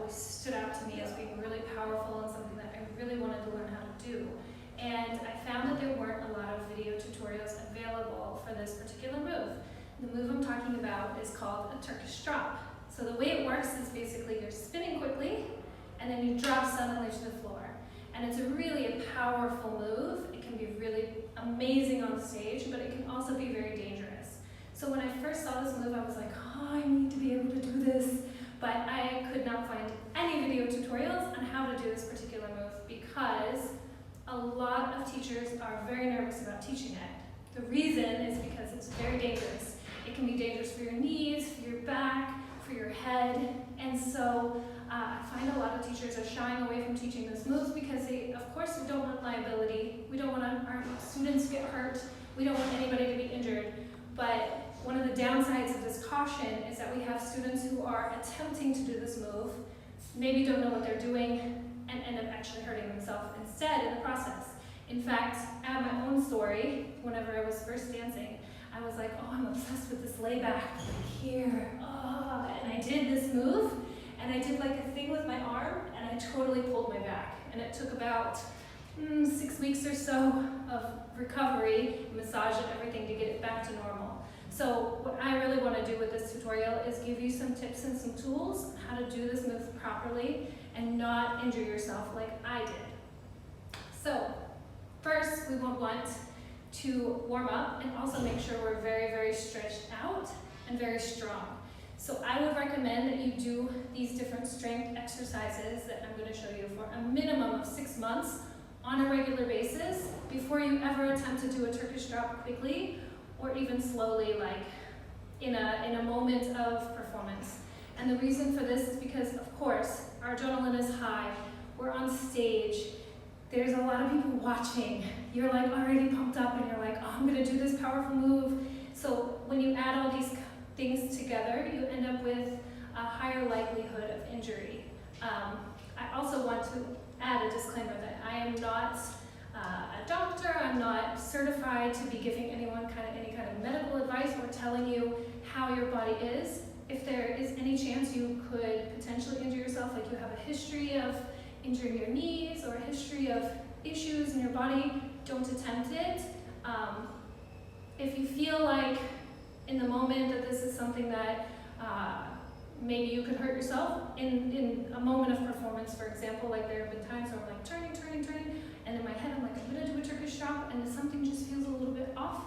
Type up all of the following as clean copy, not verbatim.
always stood out to me as being really powerful and something that I really wanted to learn how to do. And I found that there weren't a lot of video tutorials available for this particular move. The move I'm talking about is called a Turkish drop. So the way it works is basically you're spinning quickly and then you drop suddenly to the floor. And it's really a powerful move. It can be really amazing on stage, but it can also be very dangerous. So when I first saw this move, I was like, oh, I need to be able to do this. But I could not find any video tutorials on how to do this particular move because a lot of teachers are very nervous about teaching it. The reason is because it's very dangerous. It can be dangerous for your knees, for your back, for your head, and so I find a lot of teachers are shying away from teaching this move because they, of course, we don't want liability. We don't want our students to get hurt. We don't want anybody to be injured. But one of the downsides of this caution is that we have students who are attempting to do this move, maybe don't know what they're doing, and end up actually hurting themselves instead in the process. In fact, I have my own story. Whenever I was first dancing, I was like, oh, I'm obsessed with this layback here. Oh, and I did this move, and I did like a thing with my arm, and I totally pulled my back. And it took about 6 weeks or so of recovery, massage and everything to get it back to normal. So what I really want to do with this tutorial is give you some tips and some tools on how to do this move properly and not injure yourself like I did. So first, we will want to warm up and also make sure we're very, very stretched out and very strong. So I would recommend that you do these different strength exercises that I'm going to show you for a minimum of 6 months on a regular basis before you ever attempt to do a Turkish drop quickly or even slowly, like in a moment of performance. And the reason for this is because, of course, our adrenaline is high, we're on stage, there's a lot of people watching, you're like already pumped up and you're like, oh, I'm gonna do this powerful move. So when you add all these things together, you end up with a higher likelihood of injury. I also want to add a disclaimer that I am not a doctor, I'm not certified to be giving anyone any kind of medical advice or telling you how your body is. If there is any chance you could potentially injure yourself, like you have a history of injuring your knees or a history of issues in your body, don't attempt it. If you feel like in the moment that this is something that maybe you could hurt yourself in a moment of performance, for example, like there have been times where I'm like turning, and in my head I'm like, I'm gonna do a Turkish drop, and if something just feels a little bit off,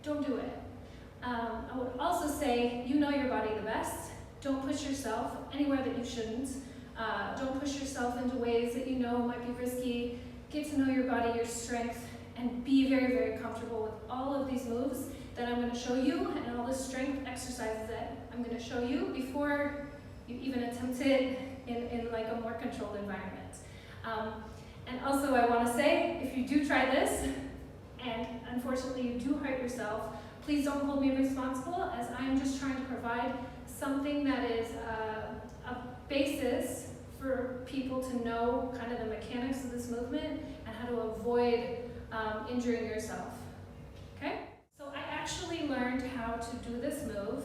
don't do it. I would also say, you know your body the best. Don't push yourself anywhere that you shouldn't. Don't push yourself into ways that you know might be risky. Get to know your body, your strength, and be very, very comfortable with all of these moves that I'm going to show you and all the strength exercises that I'm going to show you before you even attempt it in like a more controlled environment. And also I want to say, if you do try this, and unfortunately you do hurt yourself, please don't hold me responsible, as I am just trying to provide something that is a basis for people to know kind of the mechanics of this movement and how to avoid injuring yourself. Okay? So I actually learned how to do this move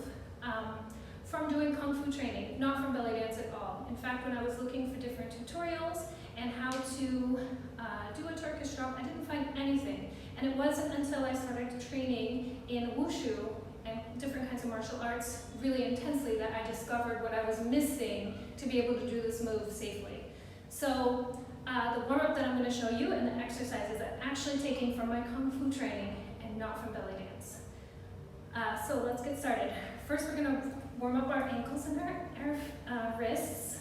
from doing Kung Fu training, not from belly dance at all. In fact, when I was looking for different tutorials and how to do a Turkish drop, I didn't find anything. And it wasn't until I started training in Wushu and different kinds of martial arts really intensely that I discovered what I was missing to be able to do this move safely. So the warm-up that I'm going to show you and the exercises I'm actually taking from my Kung Fu training and not from belly dance. So let's get started. First we're going to warm up our ankles and our wrists,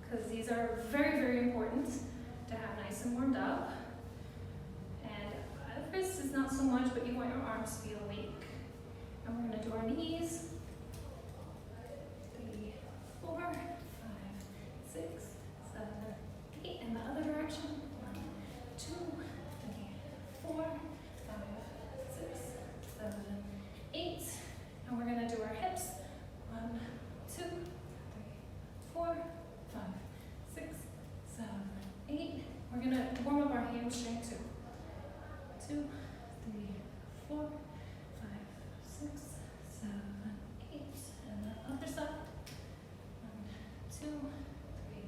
because these are very, very important to have nice and warmed up. And wrists is not so much, but you want your arms to be awake. And we're going to do our knees. 3, 4, 5, 6, 7, 8. In the other direction. 1, 2, 3, 4, 5, 6, 7, 8. And we're going to do our hips. 1, 2, 3, 4, 5, 6, 7, 8. We're going to warm up our hamstring too. 2, 3, 4, 5, 6, 7, 8. And the other side. 1, 2, 3,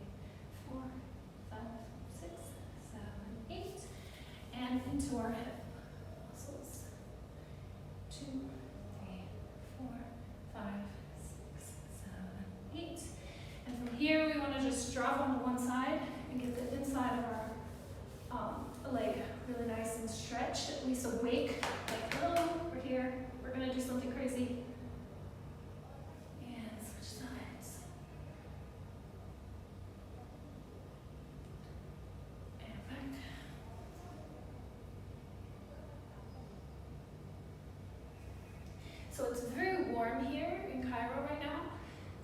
just drop onto one side and get the inside of our leg really nice and stretched, at least awake. Like, hello, we're here. We're gonna do something crazy. And switch sides. And back. So it's very warm here in Cairo right now.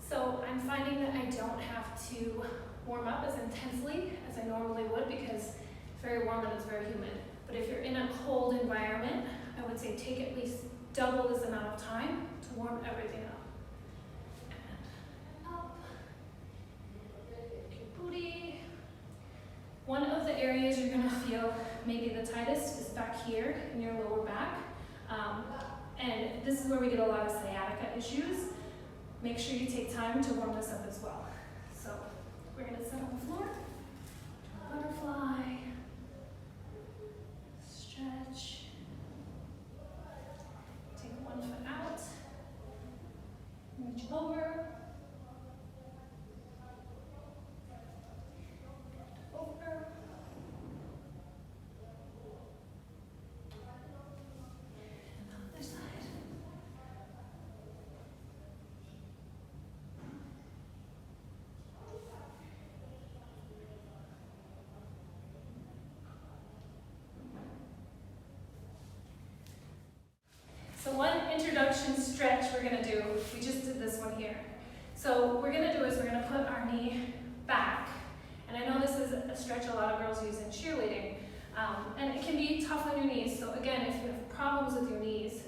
So I'm finding that I don't have to warm up as intensely as I normally would because it's very warm and it's very humid. But if you're in a cold environment, I would say take at least double this amount of time to warm everything up. And up. Your booty. One of the areas you're gonna feel maybe the tightest is back here in your lower back. And this is where we get a lot of sciatica issues. Make sure you take time to warm this up as well. So we're gonna sit on the floor, butterfly, stretch, take one foot out, reach over, over, and the other side. So one introduction stretch we're gonna do, we just did this one here. So what we're gonna do is we're gonna put our knee back. And I know this is a stretch a lot of girls use in cheerleading. And it can be tough on your knees. So again, if you have problems with your knees,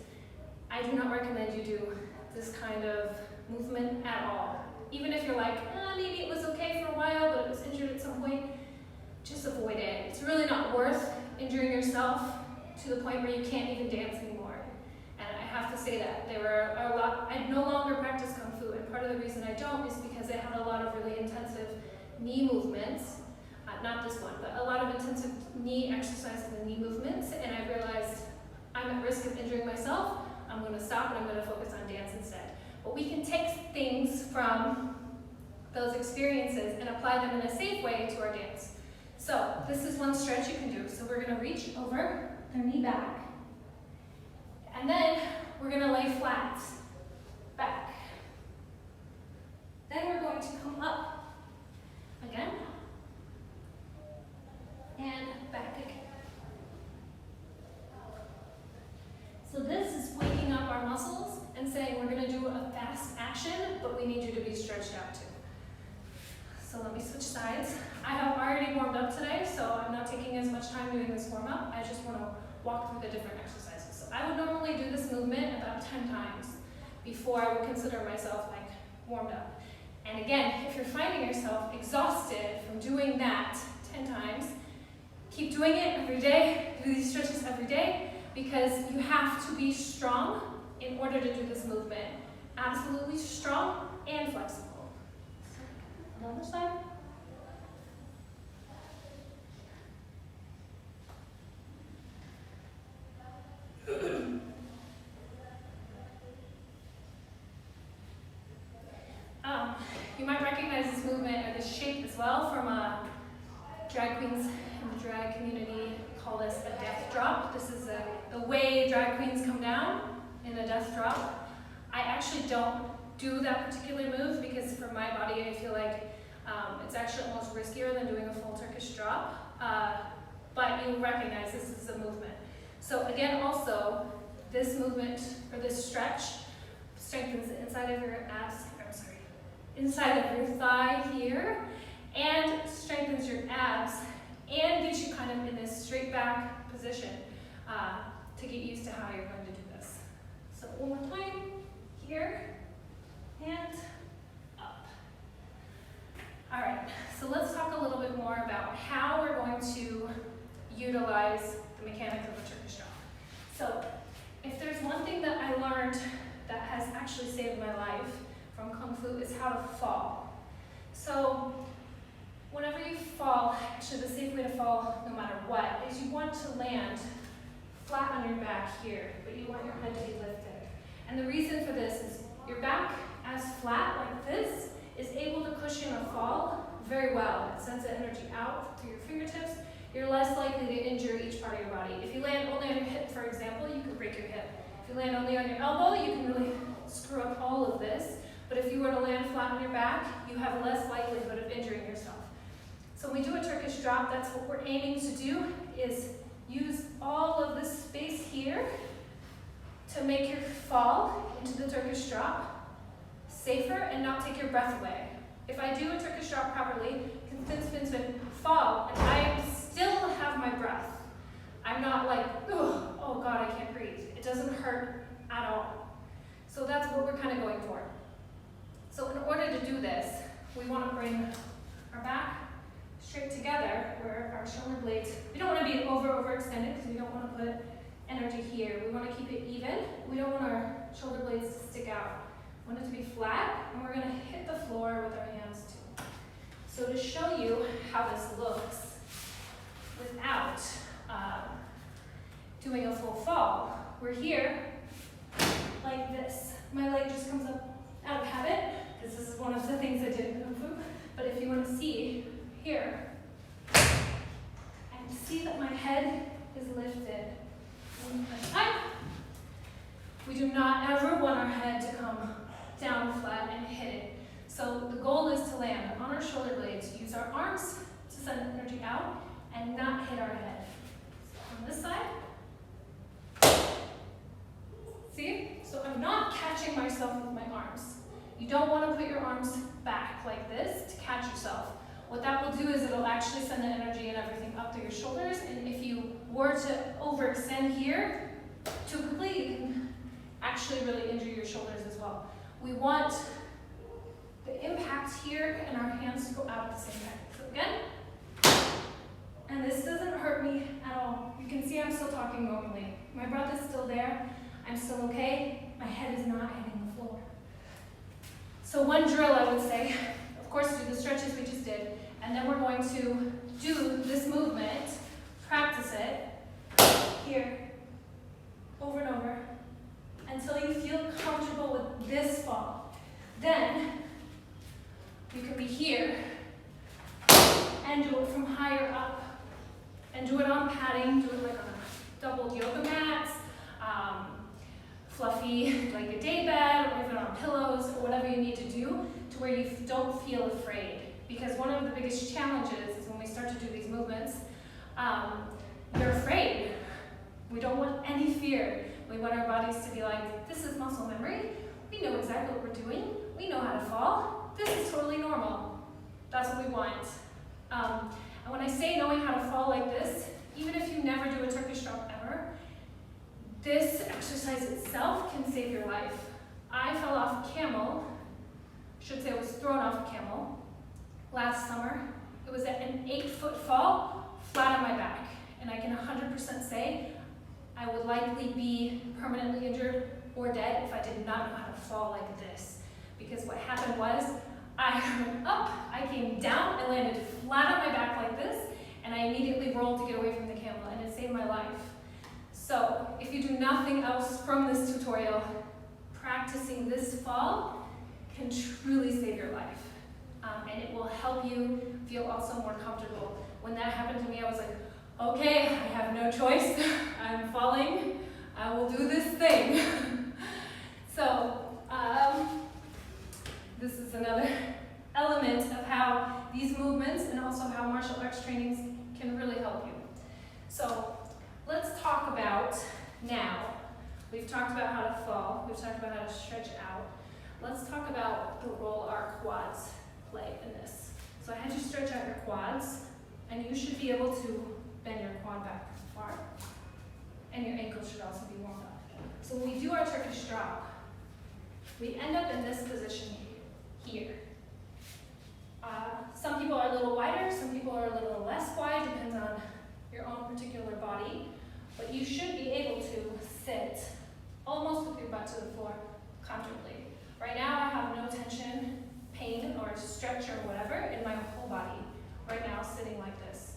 I do not recommend you do this kind of movement at all. Even if you're like, maybe it was okay for a while, but it was injured at some point, just avoid it. It's really not worth injuring yourself to the point where you can't even dance anymore. I have to say that there were a lot. I no longer practice Kung Fu, and part of the reason I don't is because I had a lot of really intensive knee movements. Not this one, but a lot of intensive knee exercises and knee movements, and I realized I'm at risk of injuring myself. I'm going to stop and I'm going to focus on dance instead. But we can take things from those experiences and apply them in a safe way to our dance. So this is one stretch you can do. So we're going to reach over, our knee back, and then we're going to lay flat, back. Then we're going to come up again, and back again. So this is waking up our muscles and saying we're going to do a fast action, but we need you to be stretched out too. So let me switch sides. I have already warmed up today, so I'm not taking as much time doing this warm up. I just want to walk through the different exercises. So I would normally do this movement about 10 times before I would consider myself like warmed up. And again, if you're finding yourself exhausted from doing that 10 times, keep doing it every day. Do these stretches every day because you have to be strong in order to do this movement. Absolutely strong and flexible. So, on the other side. You might recognize this movement or this shape as well from drag queens in the drag community call this a death drop. This is the way drag queens come down in a death drop. I actually don't do that particular move because for my body I feel like it's actually almost riskier than doing a full Turkish drop. But you'll recognize this is a movement. So again, also, this movement or this stretch strengthens the inside of your abs, inside of your thigh here, and strengthens your abs and gets you kind of in this straight back position to get used to how you're going to do this. So one more time, here, and up. All right, so let's talk a little bit more about how we're going to utilize the mechanics of a Turkish drop. So if there's one thing that I learned that has actually saved my life from Kung Fu is how to fall. So whenever you fall, actually the safe way to fall no matter what is you want to land flat on your back here, but you want your head to be lifted. And the reason for this is your back as flat like this is able to cushion a fall very well. It sends the energy out through your fingertips. You're less likely to injure each part of your body. If you land only on your hip, for example, you could break your hip. If you land only on your elbow, you can really screw up all of this. But if you were to land flat on your back, you have less likelihood of injuring yourself. So when we do a Turkish drop, that's what we're aiming to do, is use all of this space here to make your fall into the Turkish drop safer and not take your breath away. If I do a Turkish drop properly, spin, spin, spin, fall, and I still have my breath. I'm not like, oh God, I can't breathe. It doesn't hurt at all. So that's what we're kind of going for. So in order to do this, we want to bring our back straight together where our shoulder blades, we don't want to be overextended because we don't want to put energy here. We want to keep it even. We don't want our shoulder blades to stick out. We want it to be flat, and we're going to hit the floor with our hands too. So to show you how this looks without doing a full fall, we're here like this. My leg just comes up out of habit, because this is one of the things I did in Kung Fu. But if you want to see here, and see that my head is lifted. We do not ever want our head to come down flat and hit it. So the goal is to land on our shoulder blades, use our arms to send energy out, and not hit our head. So on this side, see? So I'm not catching myself with my arms. You don't want to put your arms back like this to catch yourself. What that will do is it'll actually send the energy and everything up through your shoulders, and if you were to overextend here too quickly, you can actually really injure your shoulders as well. We want the impact here and our hands to go out at the same time. So again, and this doesn't hurt me at all. You can see I'm still talking normally. My breath is still there. I'm still okay. My head is not hitting the floor. So one drill I would say, of course, do the stretches we just did, and then we're going to do this movement, practice it here, over and over, until you feel comfortable with this fall. Then you can be here and do it from higher up, and do it on padding, do it like on a doubled yoga mat, fluffy like a day bed, or even on pillows, or whatever you need to do to where you don't feel afraid. Because one of the biggest challenges is when we start to do these movements, you're afraid. We don't want any fear. We want our bodies to be like, this is muscle memory. We know exactly what we're doing. We know how to fall. This is totally normal. That's what we want. And when I say knowing how to fall like this, even if you never do a Turkish drop ever, this exercise itself can save your life. I fell off a camel, should say I was thrown off a camel, last summer. It was an 8-foot fall, flat on my back. And I can 100% say I would likely be permanently injured or dead if I did not know how to fall like this. Because what happened was, I went up, I came down, I landed flat on my back like this, and I immediately rolled to get away from the camel, and it saved my life. So, if you do nothing else from this tutorial, practicing this fall can truly save your life. And it will help you feel also more comfortable. When that happened to me, I was like, okay, I have no choice. I'm falling. I will do this thing. So, this is another element of how these movements and also how martial arts trainings can really help you. So, let's talk about now. We've talked about how to fall. We've talked about how to stretch out. Let's talk about the role our quads play in this. So I had you stretch out your quads, and you should be able to bend your quad back far, and your ankles should also be warmed up. So when we do our Turkish drop, we end up in this position here. Some people are a little wider, some people are a little less wide, depends on your own particular body, but you should be able to sit almost with your butt to the floor comfortably. Right now I have no tension, pain, or stretch or whatever in my whole body right now sitting like this.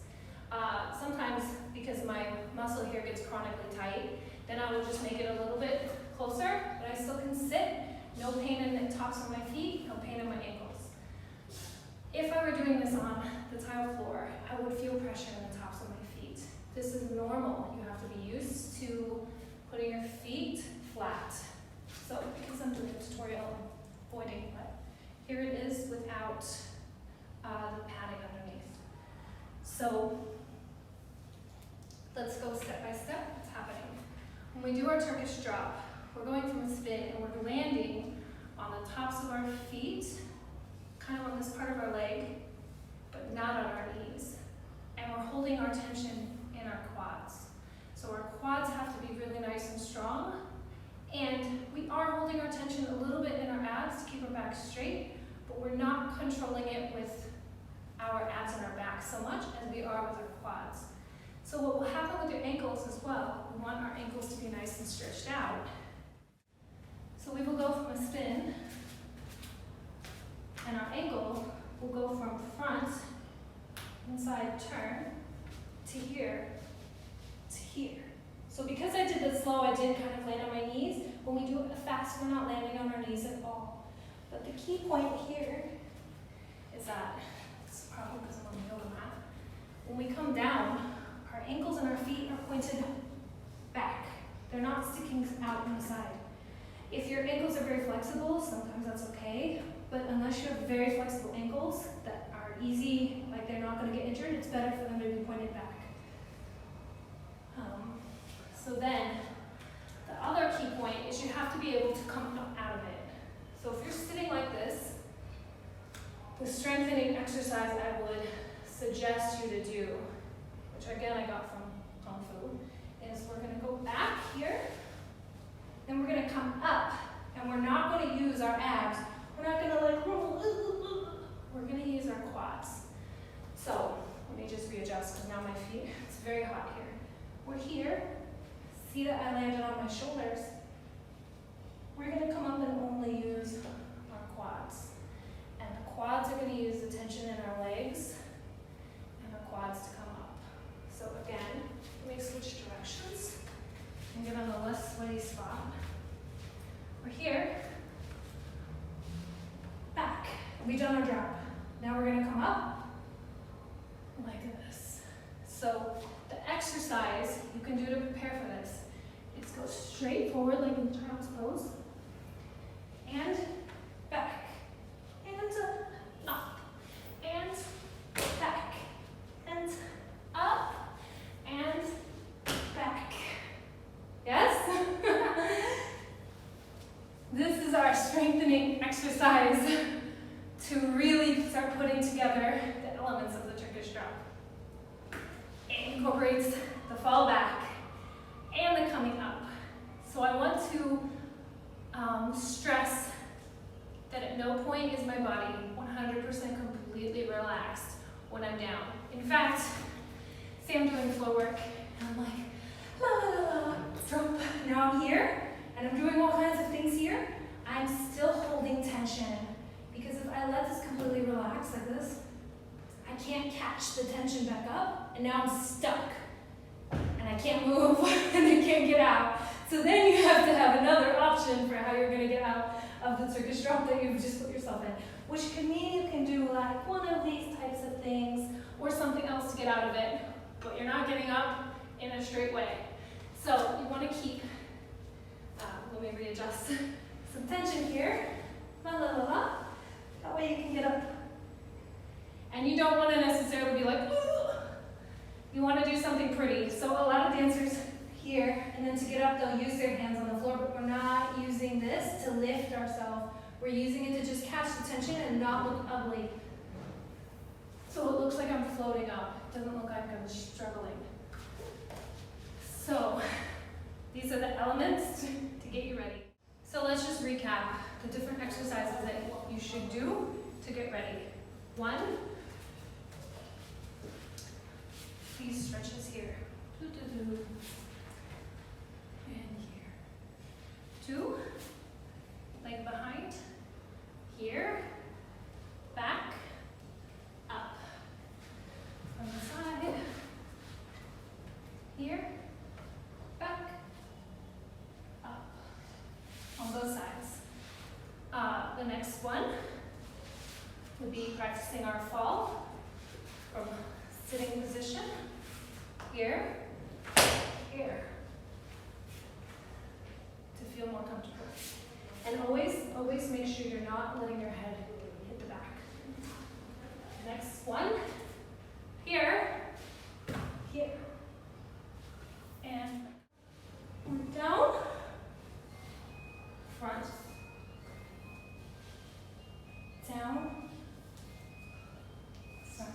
Sometimes because my muscle here gets chronically tight, then I will just make it a little bit closer, but I still can sit. No pain in the tops of my feet, no pain in my ankles. If I were doing this on the tile floor, I would feel pressure in the tops of my feet. This is normal. You have to be used to putting your feet flat. So because I'm doing a tutorial, I'm avoiding, but here it is without the padding underneath. So let's go step by step. What's happening? When we do our Turkish drop, we're going from a spin and we're landing on the tops of our feet, kind of on this part of our leg, but not on our knees. And we're holding our tension in our quads. So our quads have to be really nice and strong. And we are holding our tension a little bit in our abs to keep our back straight, but we're not controlling it with our abs and our back so much as we are with our quads. So what will happen with your ankles as well, we want our ankles to be nice and stretched out. So we will go from a spin, and our ankle will go from front, inside turn, to here, to here. So because I did this slow, I did kind of land on my knees. When we do it fast, we're not landing on our knees at all. But the key point here is that, it's probably because I'm on the yoga mat, when we come down, our ankles and our feet are pointed back. They're not sticking out on the side. If your ankles are very flexible, sometimes that's okay, but unless you have very flexible ankles that are easy, like they're not going to get injured, it's better for them to be pointed back. So then, the other key point is you have to be able to come up out of it. So if you're sitting like this, the strengthening exercise I would suggest you to do, which again I got from Kung Fu, is we're going to go back here, then we're going to come up, and we're not going to use our abs. We're not going to like roll. We're going to use our quads. So let me just readjust because now my feet, it's very hot here. We're here. See that I landed on my shoulders. We're going to come up and only use our quads. And the quads are going to use the tension in our legs and our quads to come up. So again, let me switch directions and get on the less sweaty spot. We're here, back. We've done our drop. Now we're going to come up like this. So the exercise you can do to prepare for this is go straight forward like in child's pose, and back, and up, and back, and up, and back. Yes? This is our strengthening exercise to really start putting together the elements of the Turkish drop. It incorporates the fall back and the coming up. So I want to stress that at no point is my body 100% completely relaxed when I'm down. In fact, say I'm doing floor work and I'm like, la la la la, drop. Now I'm here and I'm doing all kinds of things here. I'm still holding tension because if I let this completely relax like this, I can't catch the tension back up and now I'm stuck and I can't move and I can't get out. So then you have to have another option for how you're going to get out of the Turkish drop that you've just put yourself in, which can mean you can do like one of these types of things or something else to get out of it, but you're not getting up in a straight way. So you want to keep, let me readjust, some tension here, la la la la, that way you can get up. And you don't want to necessarily be like, ooh. You want to do something pretty. So a lot of dancers here, and then to get up, they'll use their hands on the floor, but we're not using this to lift ourselves. We're using it to just catch the tension and not look ugly. So it looks like I'm floating up. It doesn't look like I'm struggling. So these are the elements to get you ready. So let's just recap the different exercises that you should do to get ready. 1, these stretches here. And here. 2, leg behind. Here. Back. Up. From the side. Here. Back. Up. On both sides. The next one would be practicing our fall from sitting position, here, here, to feel more comfortable. And always make sure you're not letting your head hit the back. Next one, here, here, and down, front, down, front.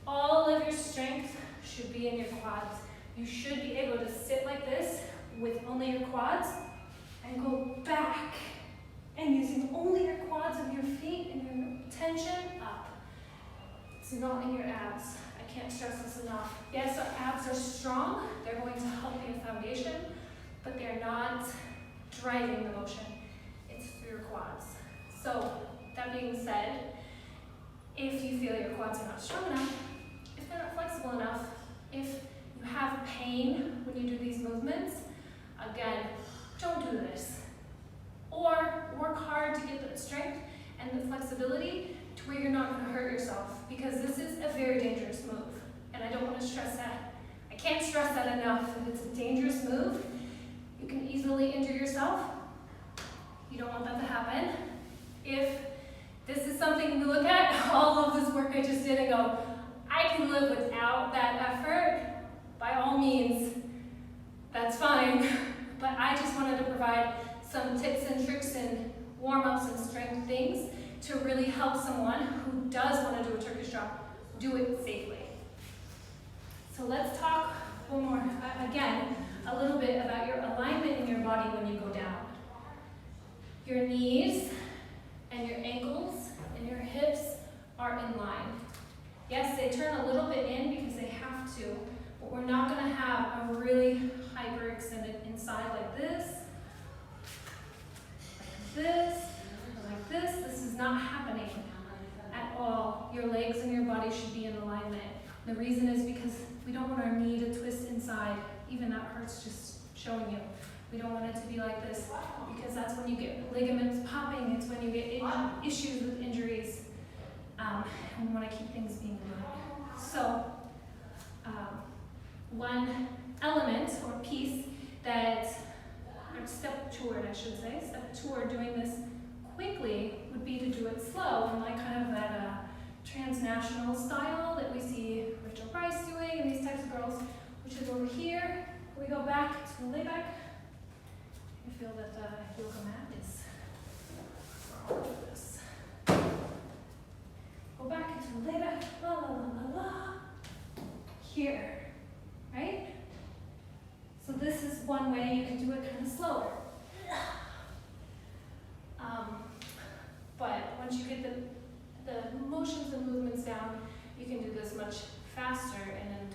All of your strength should be in your quads. You should be able to sit like this with only your quads and go back and using only your quads of your feet and your tension up. It's not in your abs. I can't stress this enough. Yes, our abs are strong. They're going to help your foundation, but they're not driving the motion. It's through your quads. So, that being said, if you feel your quads are not strong enough, if they're not flexible enough, if you have pain when you do these movements, again, don't do this. Or work hard to get the strength and the flexibility to where you're not going to hurt yourself, because this is a very dangerous move. And I don't want to stress that. I can't stress that enough. If it's a dangerous move, you can easily injure yourself. You don't want that to happen. If this is something you look at all of this work I just did and go, I can live without that effort, by all means, that's fine. But I just wanted to provide some tips and tricks and warm-ups and strength things to really help someone who does want to do a Turkish drop do it safely. So let's talk one more, again, a little bit about your alignment in your body when you go down. Your knees and your ankles and your hips are in line. Yes, they turn a little bit in because they have to, but we're not going to have a really hyper-extended inside like this, or like this. This is not happening at all. Your legs and your body should be in alignment. The reason is because we don't want our knee to twist inside. Even that hurts just showing you. We don't want it to be like this, because that's when you get ligaments popping. It's when you get issues with injuries. And we want to keep things being good. So, one element or piece that, or step toward, I should say, step toward doing this quickly would be to do it slow, and like kind of that transnational style that we see Rachel Price doing and these types of girls, which is over here. We go back to the layback. You feel that the yoga mat is for all of this. Go back into the layback, la la la la la. Here, right? So this is one way you can do it kind of slower. But once you get the motions and movements down, you can do this much faster and in